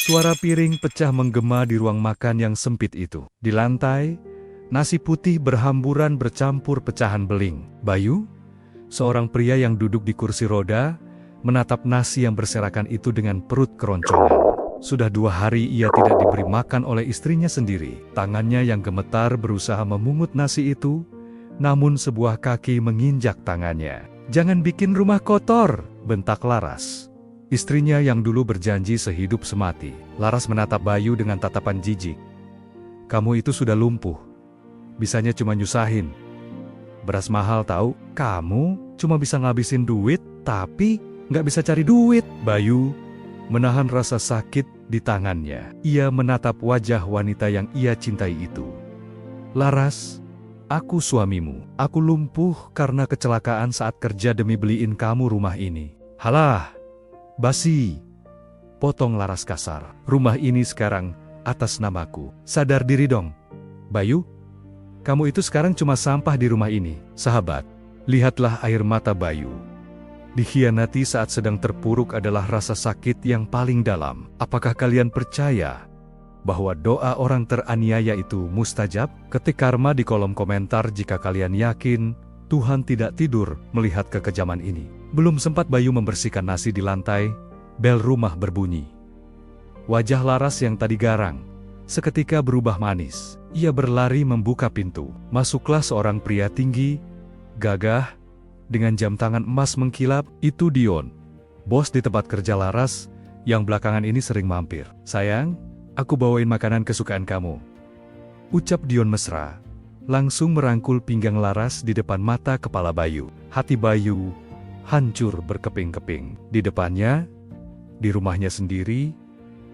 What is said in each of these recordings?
Suara piring pecah menggema di ruang makan yang sempit itu. Di lantai, nasi putih berhamburan bercampur pecahan beling. Bayu, seorang pria yang duduk di kursi roda, menatap nasi yang berserakan itu dengan perut keroncongan. Sudah 2 hari ia tidak diberi makan oleh istrinya sendiri. Tangannya yang gemetar berusaha memungut nasi itu, namun sebuah kaki menginjak tangannya. "Jangan bikin rumah kotor," bentak Laras. Istrinya yang dulu berjanji sehidup semati. Laras menatap Bayu dengan tatapan jijik. "Kamu itu sudah lumpuh. Bisanya cuma nyusahin. Beras mahal tahu, kamu cuma bisa ngabisin duit, tapi nggak bisa cari duit." Bayu menahan rasa sakit di tangannya. Ia menatap wajah wanita yang ia cintai itu. "Laras, aku suamimu. Aku lumpuh karena kecelakaan saat kerja demi beliin kamu rumah ini." "Halah, basi," potong Laras kasar. "Rumah ini sekarang atas namaku. Sadar diri dong. Bayu, kamu itu sekarang cuma sampah di rumah ini." Sahabat, lihatlah air mata Bayu. Dikhianati saat sedang terpuruk adalah rasa sakit yang paling dalam. Apakah kalian percaya bahwa doa orang teraniaya itu mustajab? Ketik karma di kolom komentar jika kalian yakin Tuhan tidak tidur melihat kekejaman ini. Belum sempat Bayu membersihkan nasi di lantai, bel rumah berbunyi. Wajah Laras yang tadi garang seketika berubah manis. Ia berlari membuka pintu. Masuklah seorang pria tinggi, gagah, dengan jam tangan emas mengkilap. Itu Dion, bos di tempat kerja Laras, yang belakangan ini sering mampir. "Sayang, aku bawain makanan kesukaan kamu," ucap Dion mesra, langsung merangkul pinggang Laras di depan mata kepala Bayu. Hati Bayu hancur berkeping-keping. Di depannya, di rumahnya sendiri,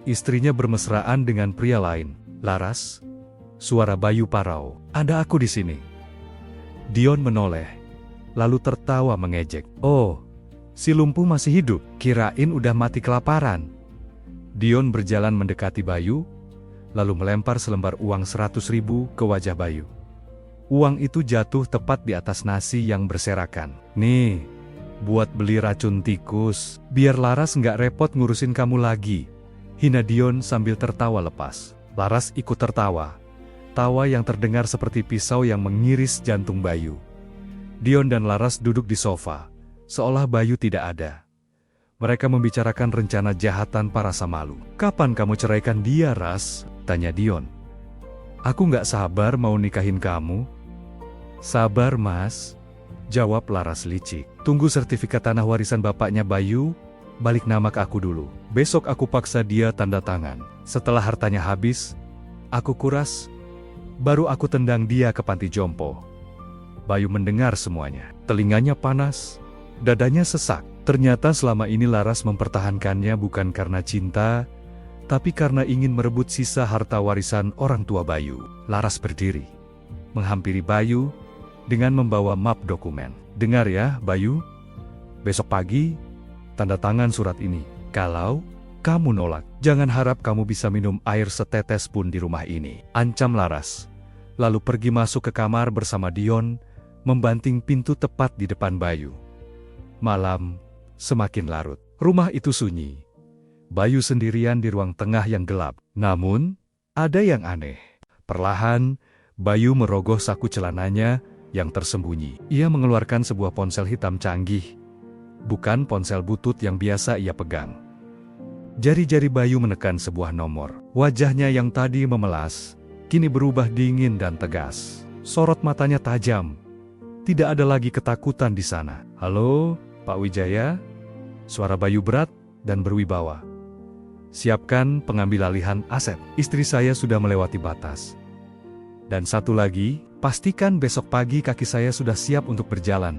istrinya bermesraan dengan pria lain. "Laras," suara Bayu parau, "ada aku di sini." Dion menoleh, lalu tertawa mengejek. "Oh, si lumpuh masih hidup, kirain udah mati kelaparan." Dion berjalan mendekati Bayu, lalu melempar selembar uang 100.000 ke wajah Bayu. Uang itu jatuh tepat di atas nasi yang berserakan. "Nih, buat beli racun tikus, biar Laras nggak repot ngurusin kamu lagi," hina Dion sambil tertawa lepas. Laras ikut tertawa, tawa yang terdengar seperti pisau yang mengiris jantung Bayu. Dion dan Laras duduk di sofa, seolah Bayu tidak ada. Mereka membicarakan rencana jahat tanpa rasa malu. "Kapan kamu ceraikan dia, Ras?" tanya Dion. "Aku nggak sabar mau nikahin kamu." "Sabar, Mas," jawab Laras licik. "Tunggu sertifikat tanah warisan bapaknya Bayu, balik nama ke aku dulu. Besok aku paksa dia tanda tangan. Setelah hartanya habis, aku kuras, baru aku tendang dia ke panti jompo." Bayu mendengar semuanya. Telinganya panas, dadanya sesak. Ternyata selama ini Laras mempertahankannya bukan karena cinta, tapi karena ingin merebut sisa harta warisan orang tua Bayu. Laras berdiri, menghampiri Bayu dengan membawa map dokumen. "Dengar ya, Bayu. Besok pagi, tanda tangan surat ini. Kalau kamu nolak, jangan harap kamu bisa minum air setetes pun di rumah ini," ancam Laras. Lalu pergi masuk ke kamar bersama Dion, membanting pintu tepat di depan Bayu. Malam semakin larut. Rumah itu sunyi. Bayu sendirian di ruang tengah yang gelap. Namun, ada yang aneh. Perlahan, Bayu merogoh saku celananya yang tersembunyi. Ia mengeluarkan sebuah ponsel hitam canggih. Bukan ponsel butut yang biasa ia pegang. Jari-jari Bayu menekan sebuah nomor. Wajahnya yang tadi memelas, kini berubah dingin dan tegas. Sorot matanya tajam. Tidak ada lagi ketakutan di sana. "Halo, Pak Wijaya?" Suara Bayu berat dan berwibawa. "Siapkan pengambil alihan aset. Istri saya sudah melewati batas. Dan satu lagi, pastikan besok pagi kaki saya sudah siap untuk berjalan."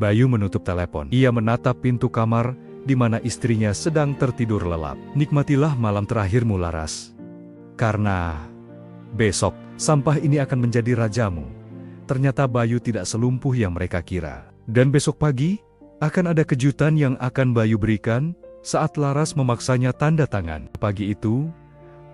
Bayu menutup telepon. Ia menatap pintu kamar di mana istrinya sedang tertidur lelap. "Nikmatilah malam terakhirmu, Laras. Karena besok, sampah ini akan menjadi rajamu." Ternyata Bayu tidak selumpuh yang mereka kira. Dan besok pagi, akan ada kejutan yang akan Bayu berikan saat Laras memaksanya tanda tangan. Pagi itu,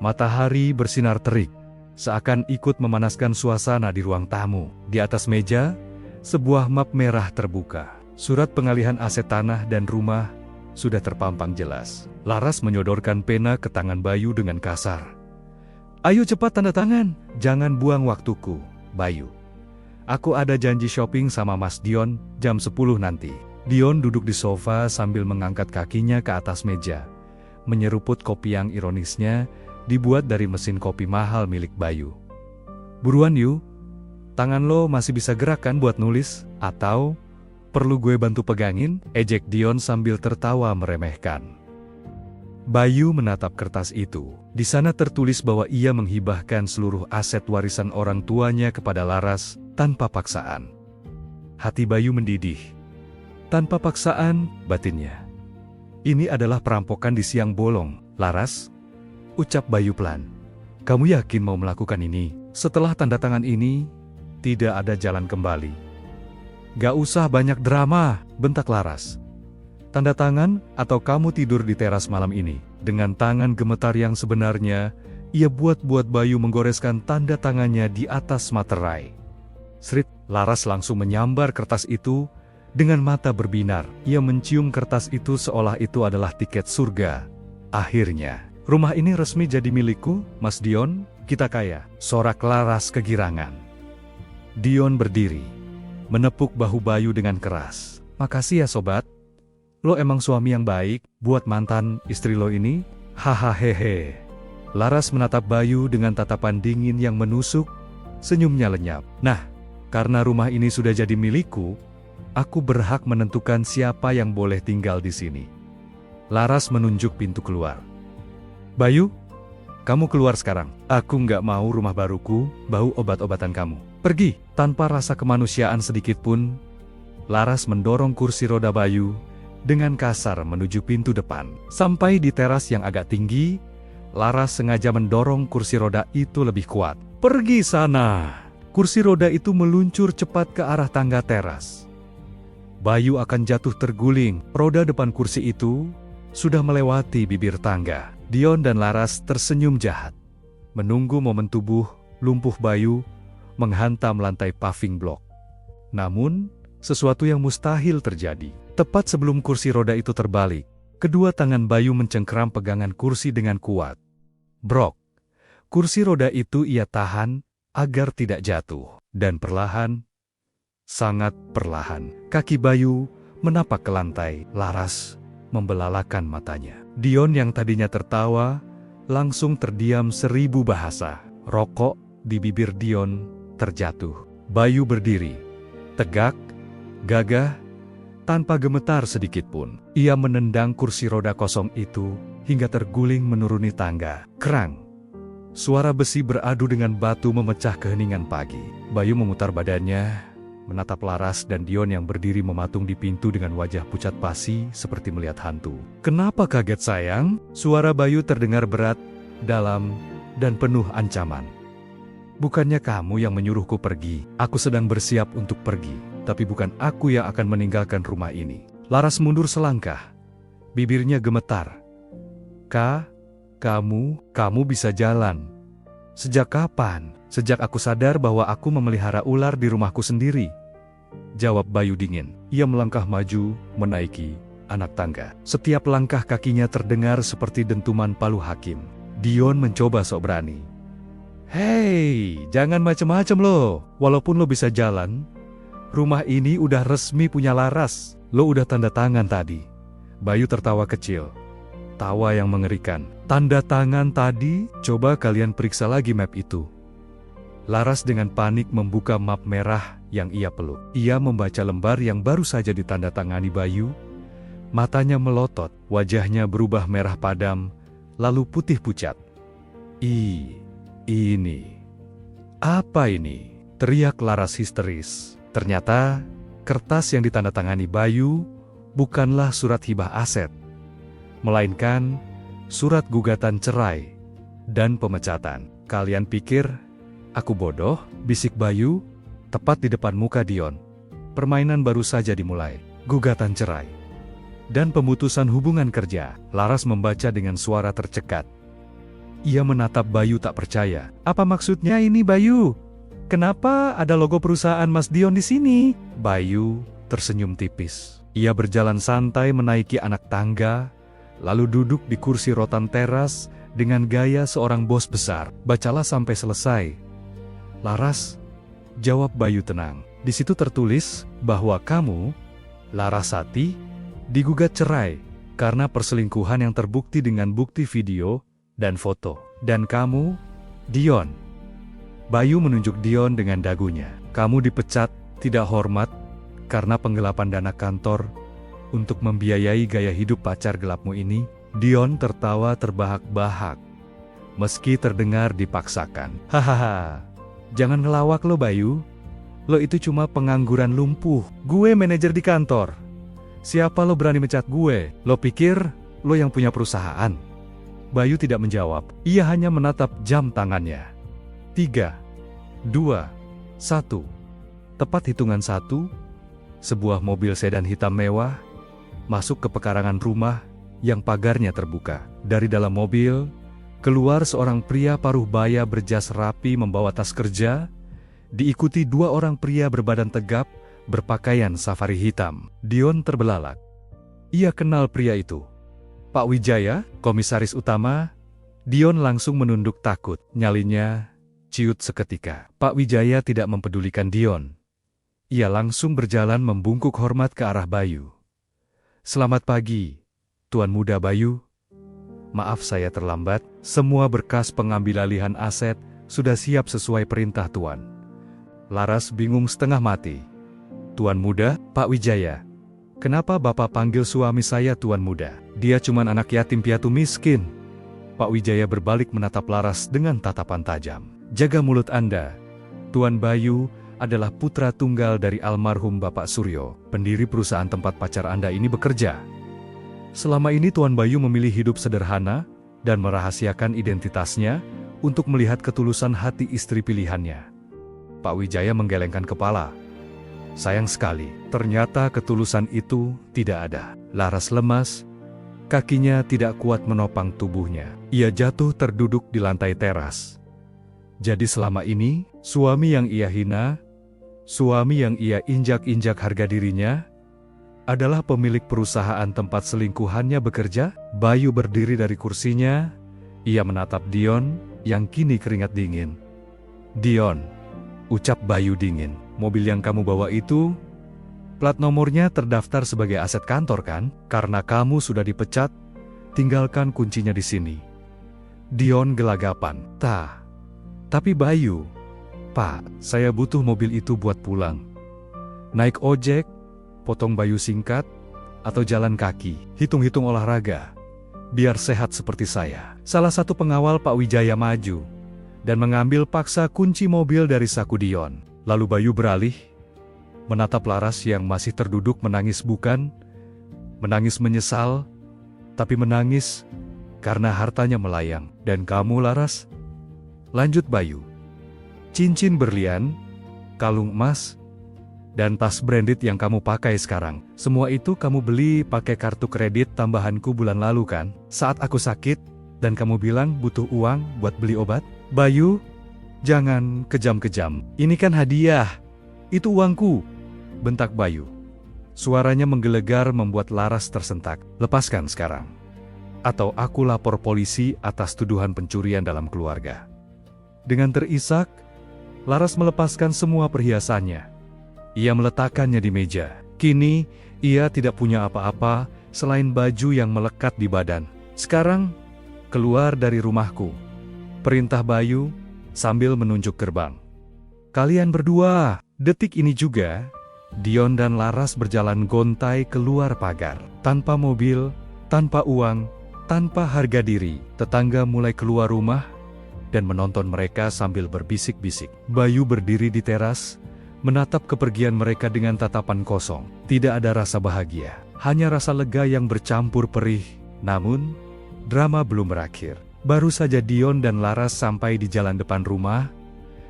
matahari bersinar terik, seakan ikut memanaskan suasana di ruang tamu. Di atas meja, sebuah map merah terbuka. Surat pengalihan aset tanah dan rumah sudah terpampang jelas. Laras menyodorkan pena ke tangan Bayu dengan kasar. "Ayo cepat tanda tangan, jangan buang waktuku, Bayu. Aku ada janji shopping sama Mas Dion jam 10 nanti." Dion duduk di sofa sambil mengangkat kakinya ke atas meja, menyeruput kopi yang ironisnya dibuat dari mesin kopi mahal milik Bayu. "Buruan yuk, tangan lo masih bisa gerak kan buat nulis? Atau perlu gue bantu pegangin?" ejek Dion sambil tertawa meremehkan. Bayu menatap kertas itu. Di sana tertulis bahwa ia menghibahkan seluruh aset warisan orang tuanya kepada Laras tanpa paksaan. Hati Bayu mendidih. "Tanpa paksaan," batinnya. "Ini adalah perampokan di siang bolong, Laras," ucap Bayu pelan. "Kamu yakin mau melakukan ini? Setelah tanda tangan ini, tidak ada jalan kembali." "Gak usah banyak drama," bentak Laras. "Tanda tangan atau kamu tidur di teras malam ini." Dengan tangan gemetar yang sebenarnya, ia buat Bayu menggoreskan tanda tangannya di atas materai. Srit, Laras langsung menyambar kertas itu. Dengan mata berbinar, ia mencium kertas itu seolah itu adalah tiket surga. "Akhirnya, rumah ini resmi jadi milikku, Mas Dion, kita kaya," sorak Laras kegirangan. Dion berdiri, menepuk bahu Bayu dengan keras. "Makasih ya sobat. Lo emang suami yang baik buat mantan istri lo ini." "Hahaha." Laras menatap Bayu dengan tatapan dingin yang menusuk, senyumnya lenyap. "Nah, karena rumah ini sudah jadi milikku, aku berhak menentukan siapa yang boleh tinggal di sini." Laras menunjuk pintu keluar. "Bayu, kamu keluar sekarang. Aku nggak mau rumah baruku bau obat-obatan kamu. Pergi." Tanpa rasa kemanusiaan sedikit pun, Laras mendorong kursi roda Bayu dengan kasar menuju pintu depan. Sampai di teras yang agak tinggi, Laras sengaja mendorong kursi roda itu lebih kuat. "Pergi sana!" Kursi roda itu meluncur cepat ke arah tangga teras. Bayu akan jatuh terguling. Roda depan kursi itu sudah melewati bibir tangga. Dion dan Laras tersenyum jahat, menunggu momen tubuh lumpuh Bayu menghantam lantai paving block. Namun, sesuatu yang mustahil terjadi. Tepat sebelum kursi roda itu terbalik, kedua tangan Bayu mencengkeram pegangan kursi dengan kuat. Brok! Kursi roda itu ia tahan agar tidak jatuh. Dan perlahan, sangat perlahan, kaki Bayu menapak ke lantai. Laras membelalakan matanya. Dion yang tadinya tertawa, langsung terdiam 1000 bahasa. Rokok di bibir Dion terjatuh. Bayu berdiri, tegak, gagah, tanpa gemetar sedikit pun. Ia menendang kursi roda kosong itu hingga terguling menuruni tangga. Kerang! Suara besi beradu dengan batu memecah keheningan pagi. Bayu memutar badannya, menatap Laras dan Dion yang berdiri mematung di pintu dengan wajah pucat pasi seperti melihat hantu. "Kenapa kaget sayang?" Suara Bayu terdengar berat, dalam, dan penuh ancaman. "Bukannya kamu yang menyuruhku pergi. Aku sedang bersiap untuk pergi, tapi bukan aku yang akan meninggalkan rumah ini." Laras mundur selangkah. Bibirnya gemetar. Kamu bisa jalan. Sejak kapan?" "Sejak aku sadar bahwa aku memelihara ular di rumahku sendiri," jawab Bayu dingin. Ia melangkah maju, menaiki anak tangga. Setiap langkah kakinya terdengar seperti dentuman palu hakim. Dion mencoba sok berani. "Hei, jangan macem-macem lo. Walaupun lo bisa jalan, rumah ini udah resmi punya Laras. Lo udah tanda tangan tadi." Bayu tertawa kecil. Tawa yang mengerikan. "Tanda tangan tadi? Coba kalian periksa lagi map itu." Laras dengan panik membuka map merah yang ia peluk. Ia membaca lembar yang baru saja ditandatangani Bayu. Matanya melotot, wajahnya berubah merah padam, lalu putih pucat. Ini. Apa ini?" teriak Laras histeris. Ternyata, kertas yang ditandatangani Bayu bukanlah surat hibah aset, melainkan surat gugatan cerai dan pemecatan. "Kalian pikir aku bodoh?" bisik Bayu, tepat di depan muka Dion. Permainan baru saja dimulai. Gugatan cerai dan pemutusan hubungan kerja. Laras membaca dengan suara tercekat. Ia menatap Bayu tak percaya. "Apa maksudnya ini, Bayu? Kenapa ada logo perusahaan Mas Dion di sini?" Bayu tersenyum tipis. Ia berjalan santai menaiki anak tangga, lalu duduk di kursi rotan teras dengan gaya seorang bos besar. Bacalah sampai selesai. Laras, jawab Bayu tenang. Di situ tertulis bahwa kamu, Larasati, digugat cerai karena perselingkuhan yang terbukti dengan bukti video dan foto. Dan kamu, Dion. Bayu menunjuk Dion dengan dagunya. Kamu dipecat, tidak hormat, karena penggelapan dana kantor untuk membiayai gaya hidup pacar gelapmu ini. Dion tertawa terbahak-bahak, meski terdengar dipaksakan. Hahaha, jangan ngelawak lo Bayu. Lo itu cuma pengangguran lumpuh. Gue manajer di kantor. Siapa lo berani mecat gue? Lo pikir lo yang punya perusahaan? Bayu tidak menjawab. Ia hanya menatap jam tangannya. 3, 2, 1. Tepat hitungan 1, sebuah mobil sedan hitam mewah masuk ke pekarangan rumah yang pagarnya terbuka. Dari dalam mobil, keluar seorang pria paruh baya berjas rapi membawa tas kerja, diikuti 2 orang pria berbadan tegap, berpakaian safari hitam. Dion terbelalak. Ia kenal pria itu. Pak Wijaya, komisaris utama. Dion langsung menunduk takut. Nyalinya ciut seketika. Pak Wijaya tidak mempedulikan Dion. Ia langsung berjalan membungkuk hormat ke arah Bayu. Selamat pagi, Tuan Muda Bayu. Maaf saya terlambat, semua berkas pengambilalihan aset sudah siap sesuai perintah Tuan. Laras bingung setengah mati. Tuan Muda, Pak Wijaya. Kenapa Bapak panggil suami saya Tuan Muda? Dia cuma anak yatim piatu miskin. Pak Wijaya berbalik menatap Laras dengan tatapan tajam. Jaga mulut Anda. Tuan Bayu adalah putra tunggal dari almarhum Bapak Suryo, pendiri perusahaan tempat pacar Anda ini bekerja. Selama ini Tuan Bayu memilih hidup sederhana dan merahasiakan identitasnya untuk melihat ketulusan hati istri pilihannya. Pak Wijaya menggelengkan kepala. Sayang sekali, ternyata ketulusan itu tidak ada. Laras lemas, kakinya tidak kuat menopang tubuhnya. Ia jatuh terduduk di lantai teras. Jadi selama ini, suami yang ia hina, suami yang ia injak-injak harga dirinya, adalah pemilik perusahaan tempat selingkuhannya bekerja. Bayu berdiri dari kursinya, ia menatap Dion yang kini keringat dingin. Dion, ucap Bayu dingin, mobil yang kamu bawa itu, plat nomornya terdaftar sebagai aset kantor kan? Karena kamu sudah dipecat, tinggalkan kuncinya di sini. Dion gelagapan. Tapi Bayu, Pak, saya butuh mobil itu buat pulang. Naik ojek, potong Bayu singkat, atau jalan kaki, hitung-hitung olahraga, biar sehat seperti saya. Salah satu pengawal Pak Wijaya maju, dan mengambil paksa kunci mobil dari saku Dion. Lalu Bayu beralih, menatap Laras yang masih terduduk menangis bukan, menangis menyesal, tapi menangis karena hartanya melayang. Dan kamu Laras? Lanjut Bayu. Cincin berlian, kalung emas, dan tas branded yang kamu pakai sekarang. Semua itu kamu beli pakai kartu kredit tambahanku bulan lalu kan? Saat aku sakit, dan kamu bilang butuh uang buat beli obat? Bayu, jangan kejam-kejam. Ini kan hadiah. Itu uangku, bentak Bayu. Suaranya menggelegar membuat Laras tersentak. Lepaskan sekarang. Atau aku lapor polisi atas tuduhan pencurian dalam keluarga. Dengan terisak, Laras melepaskan semua perhiasannya. Ia meletakkannya di meja. Kini, ia tidak punya apa-apa selain baju yang melekat di badan. Sekarang, keluar dari rumahku. Perintah Bayu sambil menunjuk gerbang. Kalian berdua, detik ini juga, Dion dan Laras berjalan gontai keluar pagar. Tanpa mobil, tanpa uang, tanpa harga diri. Tetangga mulai keluar rumah dan menonton mereka sambil berbisik-bisik. Bayu berdiri di teras, menatap kepergian mereka dengan tatapan kosong. Tidak ada rasa bahagia, hanya rasa lega yang bercampur perih. Namun, drama belum berakhir. Baru saja Dion dan Laras sampai di jalan depan rumah,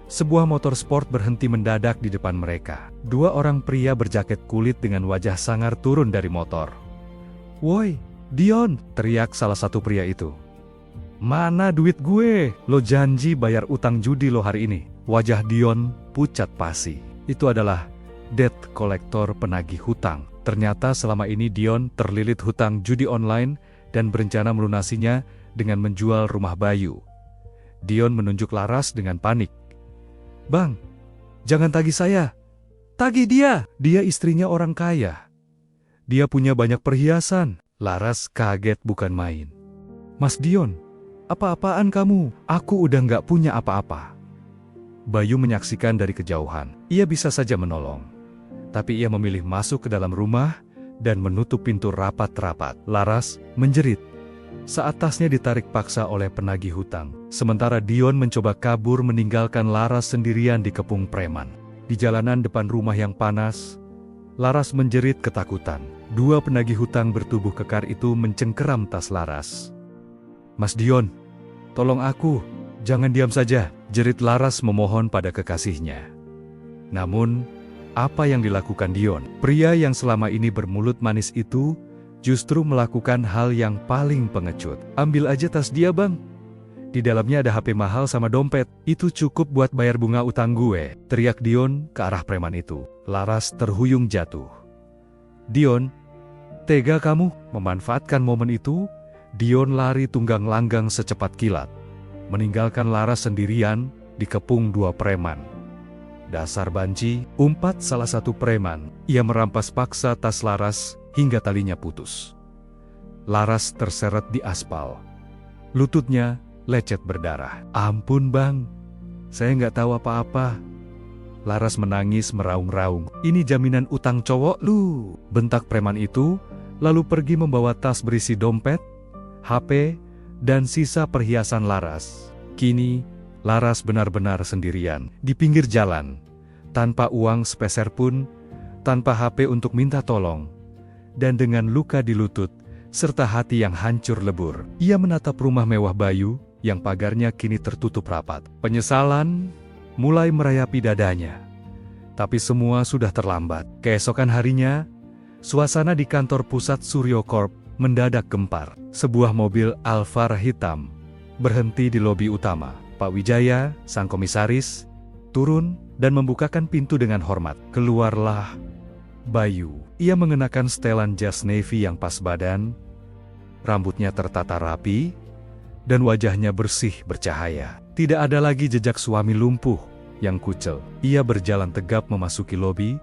sebuah motor sport berhenti mendadak di depan mereka. 2 orang pria berjaket kulit dengan wajah sangar turun dari motor. "Woi, Dion!" teriak salah satu pria itu. "Mana duit gue? Lo janji bayar utang judi lo hari ini." Wajah Dion pucat pasi. Itu adalah debt collector, penagih hutang. Ternyata selama ini Dion terlilit hutang judi online dan berencana melunasinya dengan menjual rumah Bayu. Dion menunjuk Laras dengan panik. "Bang, jangan tagih saya. Tagih dia. Dia istrinya orang kaya. Dia punya banyak perhiasan." Laras kaget bukan main. "Mas Dion, apa-apaan kamu? Aku udah nggak punya apa-apa." Bayu menyaksikan dari kejauhan. Ia bisa saja menolong. Tapi ia memilih masuk ke dalam rumah dan menutup pintu rapat-rapat. Laras menjerit saat tasnya ditarik paksa oleh penagih hutang. Sementara Dion mencoba kabur meninggalkan Laras sendirian di kepung preman. Di jalanan depan rumah yang panas, Laras menjerit ketakutan. Dua penagih hutang bertubuh kekar itu mencengkeram tas Laras. "Mas Dion, tolong aku, jangan diam saja," jerit Laras memohon pada kekasihnya. Namun, apa yang dilakukan Dion? Pria yang selama ini bermulut manis itu justru melakukan hal yang paling pengecut. "Ambil aja tas dia, Bang. Di dalamnya ada HP mahal sama dompet. Itu cukup buat bayar bunga utang gue," teriak Dion ke arah preman itu. Laras terhuyung jatuh. "Dion, tega kamu?" Memanfaatkan momen itu, Dion lari tunggang langgang secepat kilat, meninggalkan Laras sendirian di kepung dua preman. "Dasar banci," umpat salah satu preman. Ia merampas paksa tas Laras hingga talinya putus. Laras terseret di aspal. Lututnya lecet berdarah. "Ampun Bang, saya nggak tahu apa-apa." Laras menangis meraung-raung. "Ini jaminan utang cowok lu," bentak preman itu, lalu pergi membawa tas berisi dompet, HP, dan sisa perhiasan Laras. Kini, Laras benar-benar sendirian, di pinggir jalan, tanpa uang sepeser pun, tanpa HP untuk minta tolong, dan dengan luka di lutut, serta hati yang hancur lebur. Ia menatap rumah mewah Bayu, yang pagarnya kini tertutup rapat. Penyesalan mulai merayapi dadanya. Tapi semua sudah terlambat. Keesokan harinya, suasana di kantor pusat Suryo Corp mendadak gempar. Sebuah mobil Alphard hitam berhenti di lobi utama. Pak Wijaya, sang komisaris, turun dan membukakan pintu dengan hormat. Keluarlah Bayu. Ia mengenakan setelan jas navy yang pas badan, rambutnya tertata rapi, dan wajahnya bersih bercahaya. Tidak ada lagi jejak suami lumpuh yang kucel. Ia berjalan tegap memasuki lobi,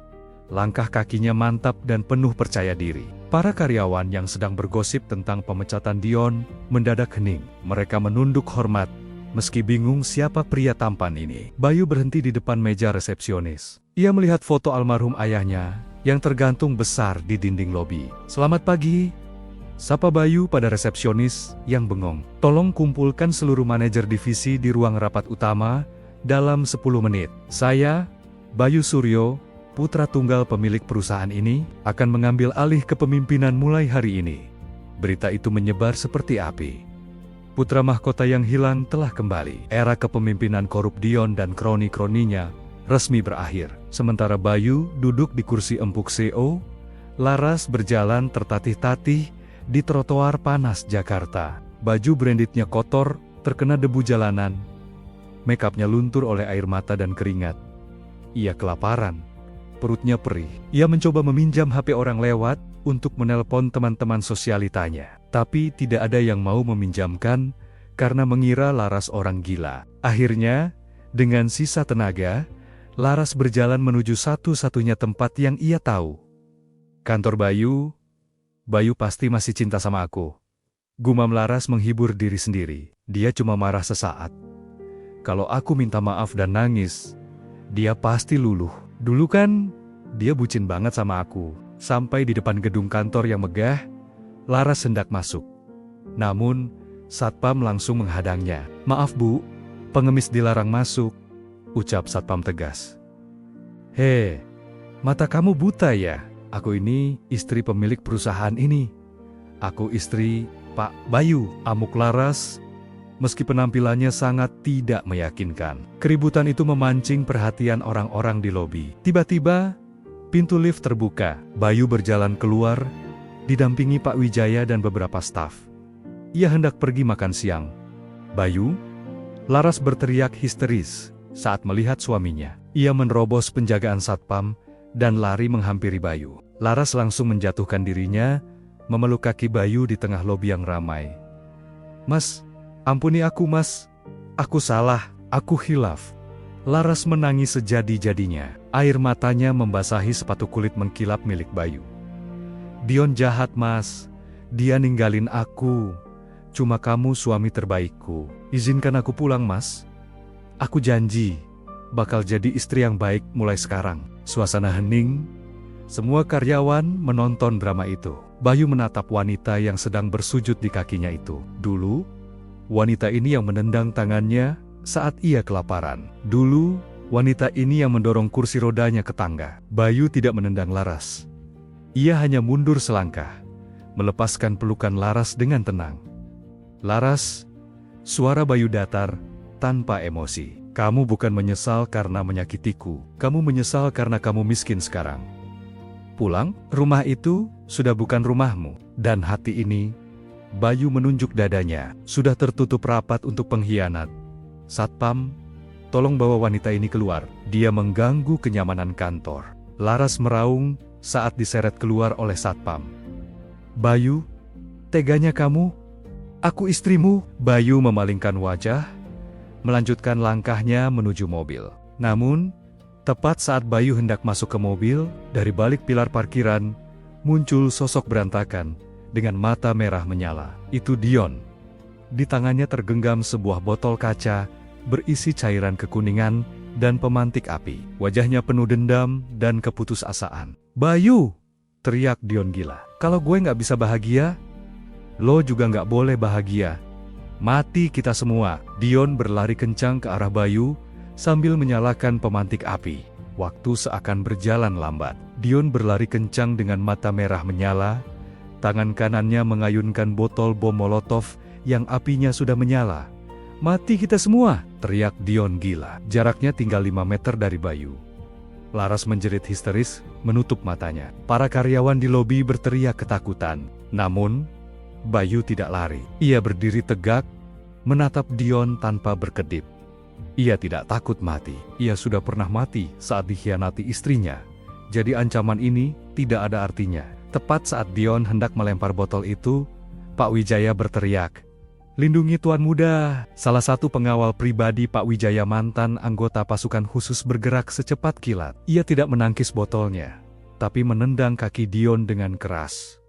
langkah kakinya mantap dan penuh percaya diri. Para karyawan yang sedang bergosip tentang pemecatan Dion mendadak hening. Mereka menunduk hormat, meski bingung siapa pria tampan ini. Bayu berhenti di depan meja resepsionis. Ia melihat foto almarhum ayahnya yang tergantung besar di dinding lobi. "Selamat pagi," sapa Bayu pada resepsionis yang bengong. "Tolong kumpulkan seluruh manajer divisi di ruang rapat utama dalam 10 menit. Saya, Bayu Suryo, putra tunggal pemilik perusahaan ini, akan mengambil alih kepemimpinan mulai hari ini." Berita itu menyebar seperti api. Putra mahkota yang hilang telah kembali. Era kepemimpinan korup Dion dan kroni-kroninya resmi berakhir. Sementara Bayu duduk di kursi empuk CEO, Laras berjalan tertatih-tatih di trotoar panas Jakarta. Baju brandednya kotor, terkena debu jalanan. Makeupnya luntur oleh air mata dan keringat. Ia kelaparan, perutnya perih. Ia mencoba meminjam HP orang lewat untuk menelpon teman-teman sosialitanya. Tapi tidak ada yang mau meminjamkan karena mengira Laras orang gila. Akhirnya, dengan sisa tenaga, Laras berjalan menuju satu-satunya tempat yang ia tahu. "Kantor Bayu. Bayu pasti masih cinta sama aku," gumam Laras menghibur diri sendiri. "Dia cuma marah sesaat. Kalau aku minta maaf dan nangis, dia pasti luluh. Dulu kan, dia bucin banget sama aku." Sampai di depan gedung kantor yang megah, Laras hendak masuk. Namun, Satpam langsung menghadangnya. "Maaf Bu, pengemis dilarang masuk," ucap Satpam tegas. "Hei, mata kamu buta ya? Aku ini istri pemilik perusahaan ini. Aku istri Pak Bayu," amuk Laras, meski penampilannya sangat tidak meyakinkan. Keributan itu memancing perhatian orang-orang di lobi. Tiba-tiba, pintu lift terbuka. Bayu berjalan keluar, didampingi Pak Wijaya dan beberapa staf. Ia hendak pergi makan siang. "Bayu?" Laras berteriak histeris saat melihat suaminya. Ia menerobos penjagaan Satpam dan lari menghampiri Bayu. Laras langsung menjatuhkan dirinya, memeluk kaki Bayu di tengah lobi yang ramai. "Mas, ampuni aku mas. Aku salah, aku khilaf." Laras menangis sejadi-jadinya. Air matanya membasahi sepatu kulit mengkilap milik Bayu. "Dion jahat mas. Dia ninggalin aku. Cuma kamu suami terbaikku. Izinkan aku pulang mas. Aku janji bakal jadi istri yang baik mulai sekarang." Suasana hening. Semua karyawan menonton drama itu. Bayu menatap wanita yang sedang bersujud di kakinya itu. Dulu, wanita ini yang menendang tangannya saat ia kelaparan. Dulu, wanita ini yang mendorong kursi rodanya ke tangga. Bayu tidak menendang Laras. Ia hanya mundur selangkah, melepaskan pelukan Laras dengan tenang. "Laras," suara Bayu datar, tanpa emosi. "Kamu bukan menyesal karena menyakitiku. Kamu menyesal karena kamu miskin sekarang. Pulang, rumah itu sudah bukan rumahmu." Dan hati ini, Bayu menunjuk dadanya, sudah tertutup rapat untuk pengkhianat. "Satpam, tolong bawa wanita ini keluar. Dia mengganggu kenyamanan kantor." Laras meraung saat diseret keluar oleh Satpam. "Bayu, teganya kamu? Aku istrimu." Bayu memalingkan wajah, melanjutkan langkahnya menuju mobil. Namun, tepat saat Bayu hendak masuk ke mobil, dari balik pilar parkiran, muncul sosok berantakan, dengan mata merah menyala. Itu Dion. Di tangannya tergenggam sebuah botol kaca, berisi cairan kekuningan, dan pemantik api. Wajahnya penuh dendam dan keputusasaan. "Bayu!" teriak Dion gila. "Kalau gue nggak bisa bahagia, lo juga nggak boleh bahagia. Mati kita semua." Dion berlari kencang ke arah Bayu, sambil menyalakan pemantik api. Waktu seakan berjalan lambat. Dion berlari kencang dengan mata merah menyala, tangan kanannya mengayunkan botol bom molotov yang apinya sudah menyala. "Mati kita semua!" teriak Dion gila. Jaraknya tinggal 5 meter dari Bayu. Laras menjerit histeris, menutup matanya. Para karyawan di lobi berteriak ketakutan. Namun, Bayu tidak lari. Ia berdiri tegak, menatap Dion tanpa berkedip. Ia tidak takut mati. Ia sudah pernah mati saat dikhianati istrinya. Jadi ancaman ini tidak ada artinya. Tepat saat Dion hendak melempar botol itu, Pak Wijaya berteriak, "Lindungi Tuan Muda!" Salah satu pengawal pribadi Pak Wijaya, mantan anggota pasukan khusus, bergerak secepat kilat. Ia tidak menangkis botolnya, tapi menendang kaki Dion dengan keras.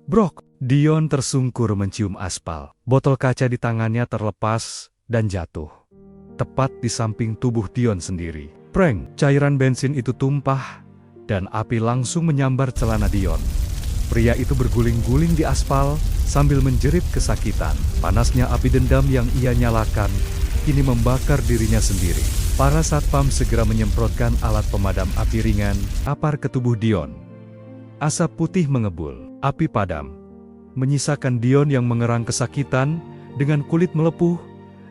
Brok! Dion tersungkur mencium aspal. Botol kaca di tangannya terlepas dan jatuh. Tepat di samping tubuh Dion sendiri. Preng! Cairan bensin itu tumpah, dan api langsung menyambar celana Dion. Pria itu berguling-guling di aspal sambil menjerit kesakitan. Panasnya api dendam yang ia nyalakan kini membakar dirinya sendiri. Para satpam segera menyemprotkan alat pemadam api ringan, apar ke tubuh Dion. Asap putih mengebul, api padam, menyisakan Dion yang mengerang kesakitan dengan kulit melepuh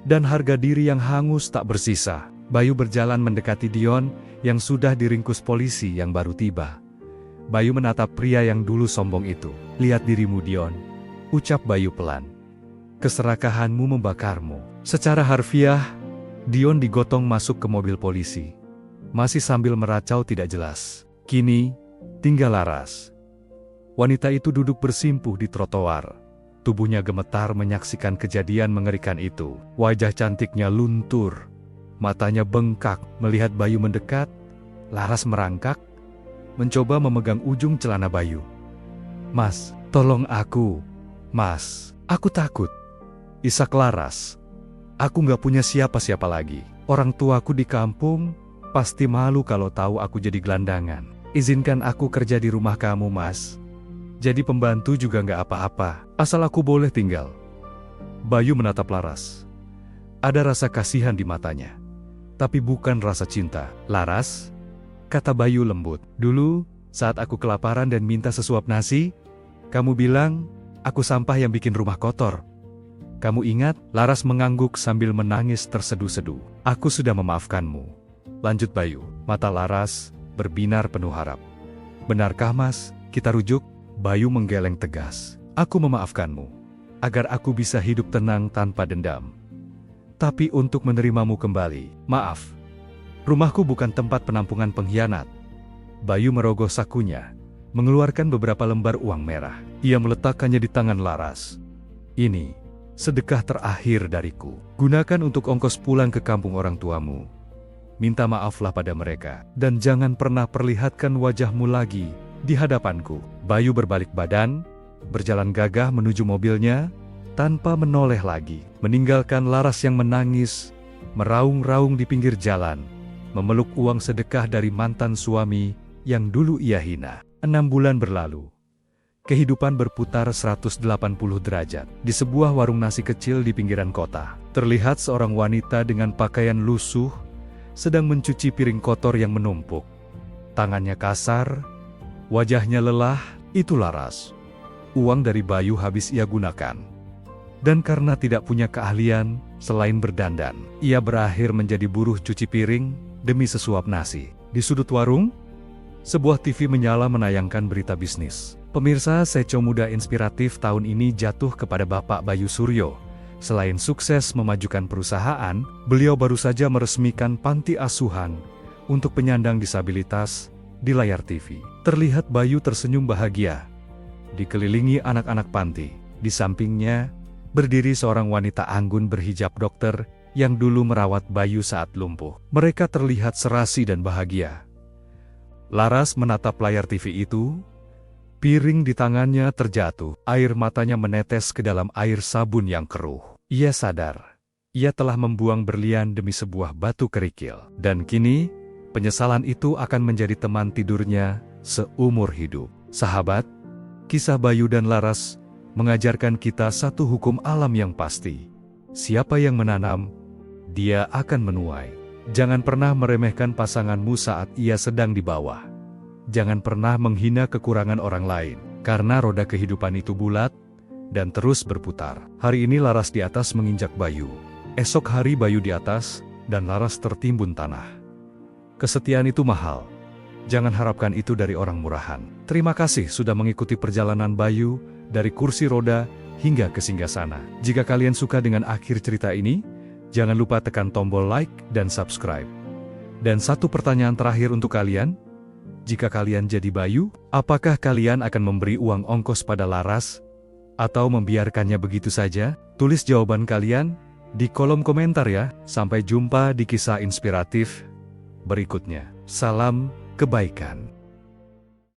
dan harga diri yang hangus tak bersisa. Bayu berjalan mendekati Dion yang sudah diringkus polisi yang baru tiba. Bayu menatap pria yang dulu sombong itu. "Lihat dirimu Dion," ucap Bayu pelan. "Keserakahanmu membakarmu." Secara harfiah, Dion digotong masuk ke mobil polisi. Masih sambil meracau tidak jelas. Kini, tinggal Laras. Wanita itu duduk bersimpuh di trotoar. Tubuhnya gemetar menyaksikan kejadian mengerikan itu. Wajah cantiknya luntur. Matanya bengkak. Melihat Bayu mendekat, Laras merangkak, mencoba memegang ujung celana Bayu. "Mas, tolong aku. Mas, aku takut." Isak Laras. "Aku nggak punya siapa-siapa lagi. Orang tuaku di kampung pasti malu kalau tahu aku jadi gelandangan. Izinkan aku kerja di rumah kamu, Mas. Jadi pembantu juga nggak apa-apa, asal aku boleh tinggal." Bayu menatap Laras. Ada rasa kasihan di matanya, tapi bukan rasa cinta. "Laras," kata Bayu lembut, "dulu saat aku kelaparan dan minta sesuap nasi, kamu bilang aku sampah yang bikin rumah kotor. Kamu ingat?" Laras mengangguk sambil menangis terseduh-seduh. "Aku sudah memaafkanmu," lanjut Bayu. Mata Laras berbinar penuh harap. "Benarkah Mas, kita rujuk?" Bayu menggeleng tegas. "Aku memaafkanmu, agar aku bisa hidup tenang tanpa dendam. Tapi untuk menerimamu kembali, maaf. Rumahku bukan tempat penampungan pengkhianat." Bayu merogoh sakunya, mengeluarkan beberapa lembar uang merah. Ia meletakkannya di tangan Laras. "Ini sedekah terakhir dariku. Gunakan untuk ongkos pulang ke kampung orang tuamu. Minta maaflah pada mereka, dan jangan pernah perlihatkan wajahmu lagi di hadapanku." Bayu berbalik badan, berjalan gagah menuju mobilnya, tanpa menoleh lagi, meninggalkan Laras yang menangis, meraung-raung di pinggir jalan, memeluk uang sedekah dari mantan suami yang dulu ia hina. 6 bulan berlalu. Kehidupan berputar 180 derajat. Di sebuah warung nasi kecil di pinggiran kota, terlihat seorang wanita dengan pakaian lusuh, sedang mencuci piring kotor yang menumpuk. Tangannya kasar, wajahnya lelah. Itu Laras. Uang dari Bayu habis ia gunakan. Dan karena tidak punya keahlian, selain berdandan, ia berakhir menjadi buruh cuci piring demi sesuap nasi. Di sudut warung, sebuah TV menyala menayangkan berita bisnis. Pemirsa, Seco Muda Inspiratif tahun ini jatuh kepada Bapak Bayu Suryo. Selain sukses memajukan perusahaan, beliau baru saja meresmikan panti asuhan untuk penyandang disabilitas. Di layar TV, terlihat Bayu tersenyum bahagia, dikelilingi anak-anak panti. Di sampingnya, berdiri seorang wanita anggun berhijab dokter yang dulu merawat Bayu saat lumpuh. Mereka terlihat serasi dan bahagia. Laras menatap layar TV itu. Piring di tangannya terjatuh. Air matanya menetes ke dalam air sabun yang keruh. Ia sadar, ia telah membuang berlian demi sebuah batu kerikil. Dan kini, penyesalan itu akan menjadi teman tidurnya seumur hidup. Sahabat, kisah Bayu dan Laras mengajarkan kita satu hukum alam yang pasti. Siapa yang menanam, dia akan menuai. Jangan pernah meremehkan pasanganmu saat ia sedang di bawah. Jangan pernah menghina kekurangan orang lain, karena roda kehidupan itu bulat dan terus berputar. Hari ini Laras di atas menginjak Bayu. Esok hari Bayu di atas, dan Laras tertimbun tanah. Kesetiaan itu mahal. Jangan harapkan itu dari orang murahan. Terima kasih sudah mengikuti perjalanan Bayu dari kursi roda hingga ke singgasana. Jika kalian suka dengan akhir cerita ini, jangan lupa tekan tombol like dan subscribe. Dan satu pertanyaan terakhir untuk kalian. Jika kalian jadi Bayu, apakah kalian akan memberi uang ongkos pada Laras? Atau membiarkannya begitu saja? Tulis jawaban kalian di kolom komentar ya. Sampai jumpa di kisah inspiratif berikutnya. Salam kebaikan.